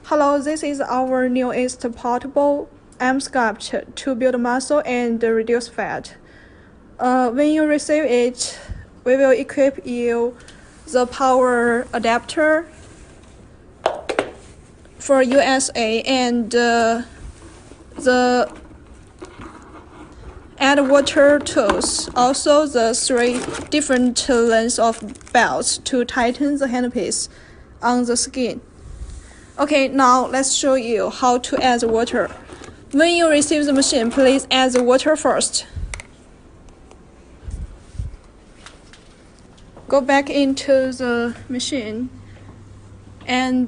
Hello, this is our newest portable arm sculpture to build muscle and reduce fat. When you receive it, we will equip you the power adapter for USA and the add water tools, also the 3 different lengths of belts to tighten the handpiece on the skin. Okay, now let's show you how to add the water. When you receive the machine, please add the water first. Go back into the machine, and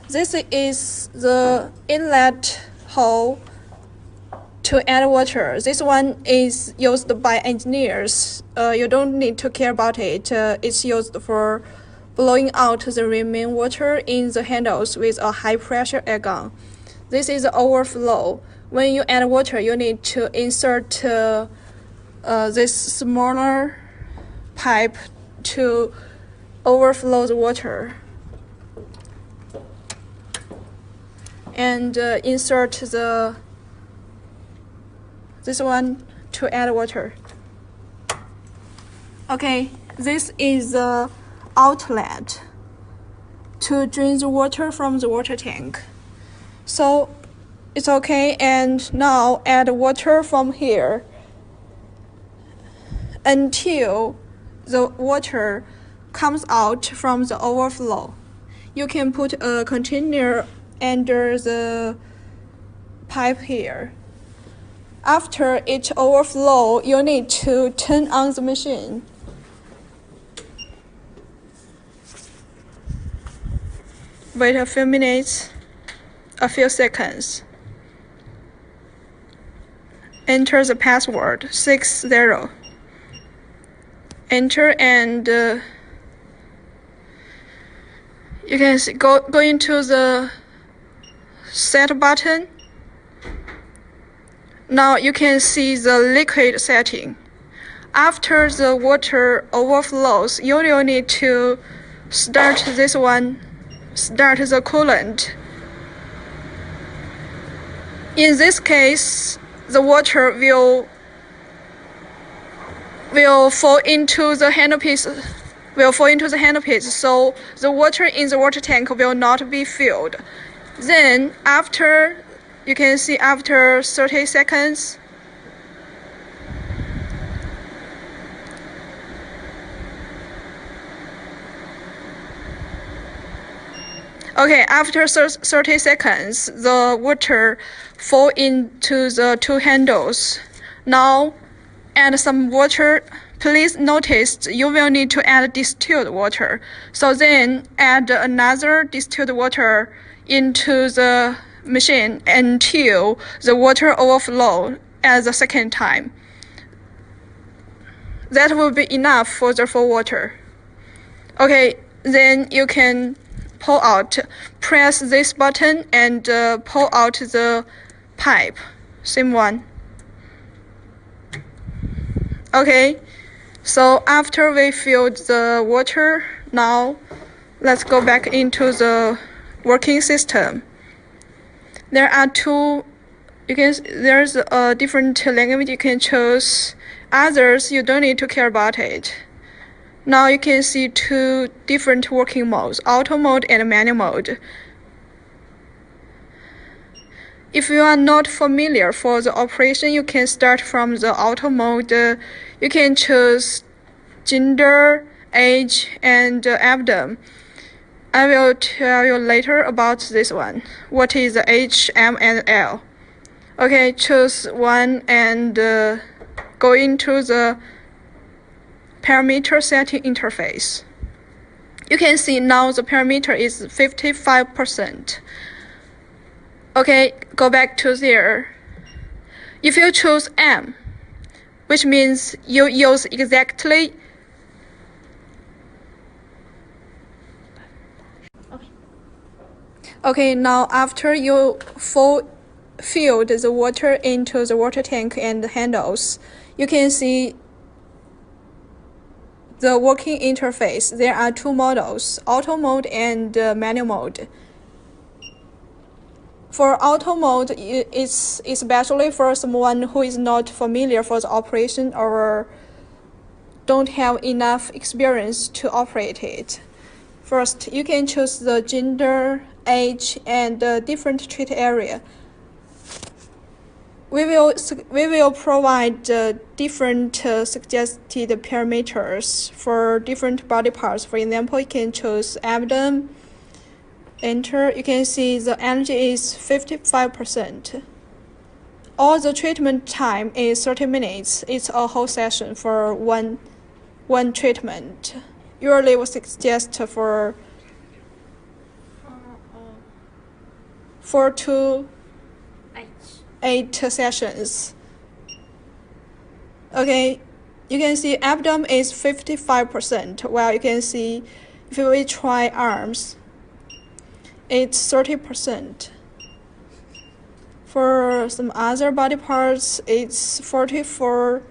this is the inlet hole to add water. This one is used by engineers. You don't need to care about it. It's used for blowing out the remaining water in the handles with a high-pressure air gun. This is the overflow. When you add water, you need to insert this smaller pipe to overflow the water, and insert this one to add water. Okay, this is the outlet to drain the water from the water tank. So it's okay, and now add water from here until the water comes out from the overflow. You can put a container under the pipe here. After it overflows, you need to turn on the machine. Wait a few minutes, a few seconds. Enter the password 60. Enter, and you can see, go into the set button. Now you can see the liquid setting. After the water overflows, you will need to start this one. Start the coolant. In this case, the water will fall into the handpiece. So the water in the water tank will not be filled. Then after, you can see after 30 seconds, okay, after 30 seconds, the water fall into the 2 handles. Now add some water. Please notice you will need to add distilled water. So then add another distilled water into the machine until the water overflow at the second time. That will be enough for the full water. Okay, then you can pull out. Press this button and pull out the pipe. Same one. Okay, so after we filled the water, now let's go back into the working system. There are there's a different language you can choose. Others, you don't need to care about it. Now you can see 2 different working modes, auto mode and manual mode. If you are not familiar for the operation, you can start from the auto mode. You can choose gender, age, and abdomen. I will tell you later about this one. What is the H, M, and L? Okay, choose one and go into the parameter setting interface. You can see now the parameter is 55%. Okay, go back to there. If you choose M, which means you use exactly Okay, now after you filled the water into the water tank and handles, you can see the working interface, there are two models, auto mode and manual mode. For auto mode, it's especially for someone who is not familiar for the operation or don't have enough experience to operate it. First, you can choose the gender, age, and different treat area. We will provide different suggested parameters for different body parts. For example, you can choose abdomen. Enter. You can see the energy is 55%. All the treatment time is 30 minutes. It's a whole session for one treatment. Usually, we suggest for 4 to 8 sessions. Okay, you can see abdomen is 55%, while you can see if we try arms, it's 30%. For some other body parts, it's 44%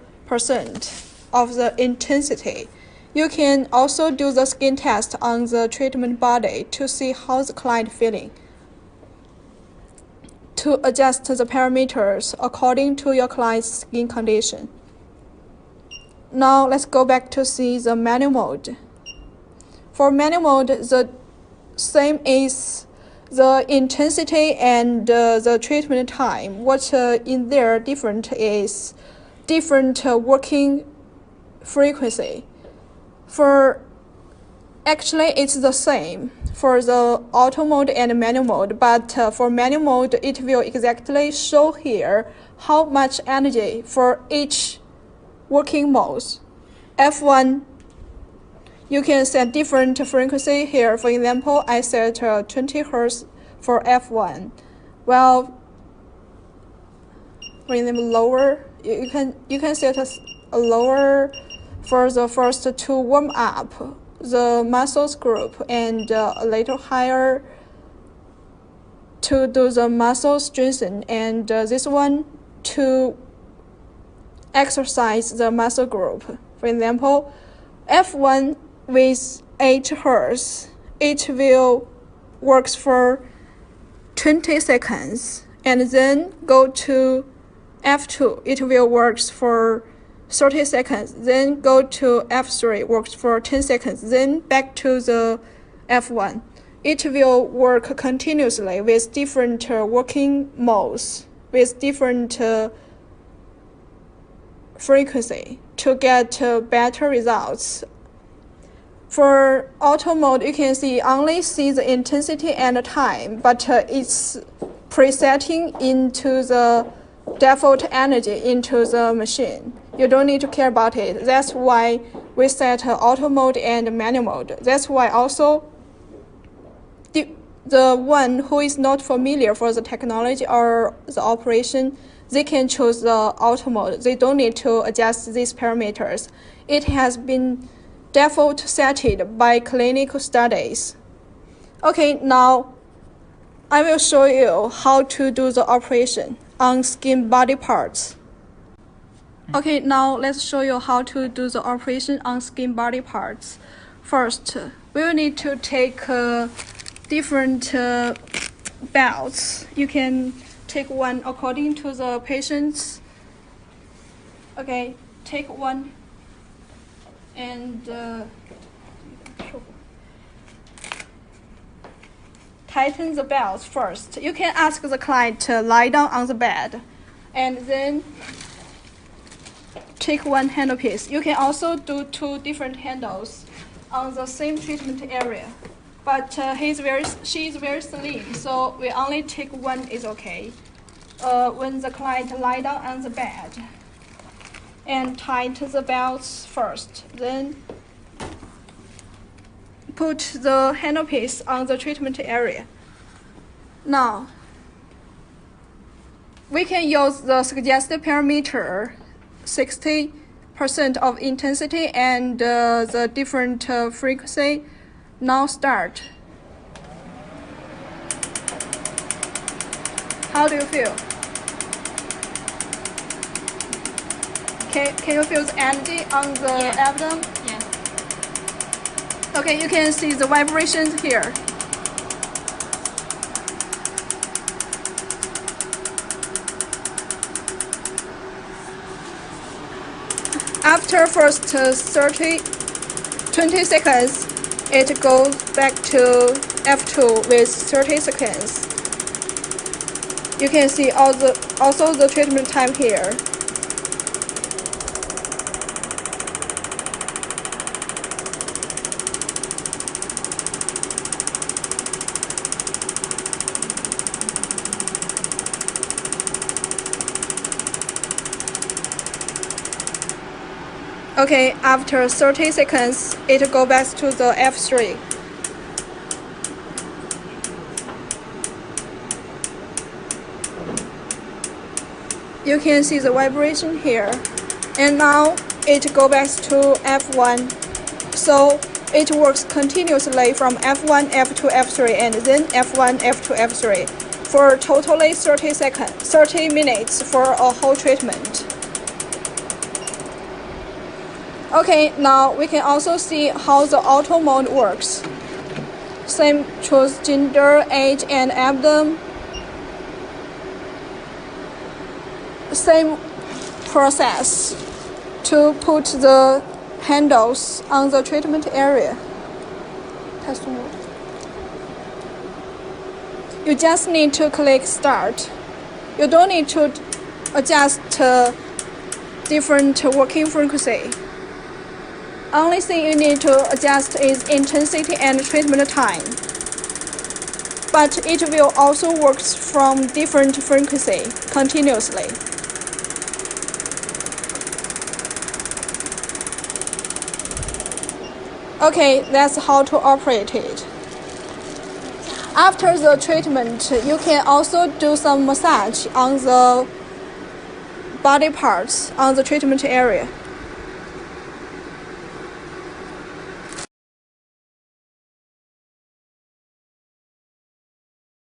of the intensity. You can also do the skin test on the treatment body to see how the client feeling, to adjust the parameters according to your client's skin condition. Now let's go back to see the manual mode. For manual mode, the same is the intensity and the treatment time. What in there different is different working frequency. Actually, it's the same for the auto mode and manual mode, but for manual mode, it will exactly show here how much energy for each working mode. F1, you can set different frequency here. For example, I set 20 Hz for F1. Well, for example, lower, you can set a lower for the first to warm up the muscles group, and a little higher to do the muscle strengthen, and this one to exercise the muscle group. For example, F1 with 8 Hz, it will works for 20 seconds, and then go to F2, it will works for 30 seconds, then go to F3, works for 10 seconds, then back to the F1. It will work continuously with different working modes, with different frequency to get better results. For auto mode, you can only see the intensity and the time, but it's presetting into the default energy into the machine. You don't need to care about it. That's why we set auto mode and manual mode. That's why also the one who is not familiar for the technology or the operation, they can choose the auto mode. They don't need to adjust these parameters. It has been default set by clinical studies. Okay, now I will show you how to do the operation on skin body parts. Okay, now let's show you how to do the operation on skin body parts. First, we will need to take different belts. You can take one according to the patient's. Okay, take one and tighten the belts first. You can ask the client to lie down on the bed, and then take one handle piece. You can also do 2 different handles on the same treatment area, but she is very slim, so we only take one is okay. When the client lie down on the bed, and tighten the belts first, then put the handle piece on the treatment area. Now, we can use the suggested parameter 60% of intensity and the different frequency. Now start. How do you feel? Can you feel the energy on the abdomen? Yes. Okay, you can see the vibrations here. After first 20 seconds, it goes back to F2 with 30 seconds. You can see also the treatment time here. Okay, after 30 seconds, it goes back to the F3. You can see the vibration here. And now it goes back to F1. So it works continuously from F1, F2, F3, and then F1, F2, F3 for totally 30 minutes for a whole treatment. Okay, now we can also see how the auto mode works. Same choose gender, age, and abdomen. Same process to put the handles on the treatment area. Test mode. You just need to click start. You don't need to adjust different working frequency. Only thing you need to adjust is intensity and treatment time. But it will also work from different frequency continuously. Okay, that's how to operate it. After the treatment, you can also do some massage on the body parts on the treatment area.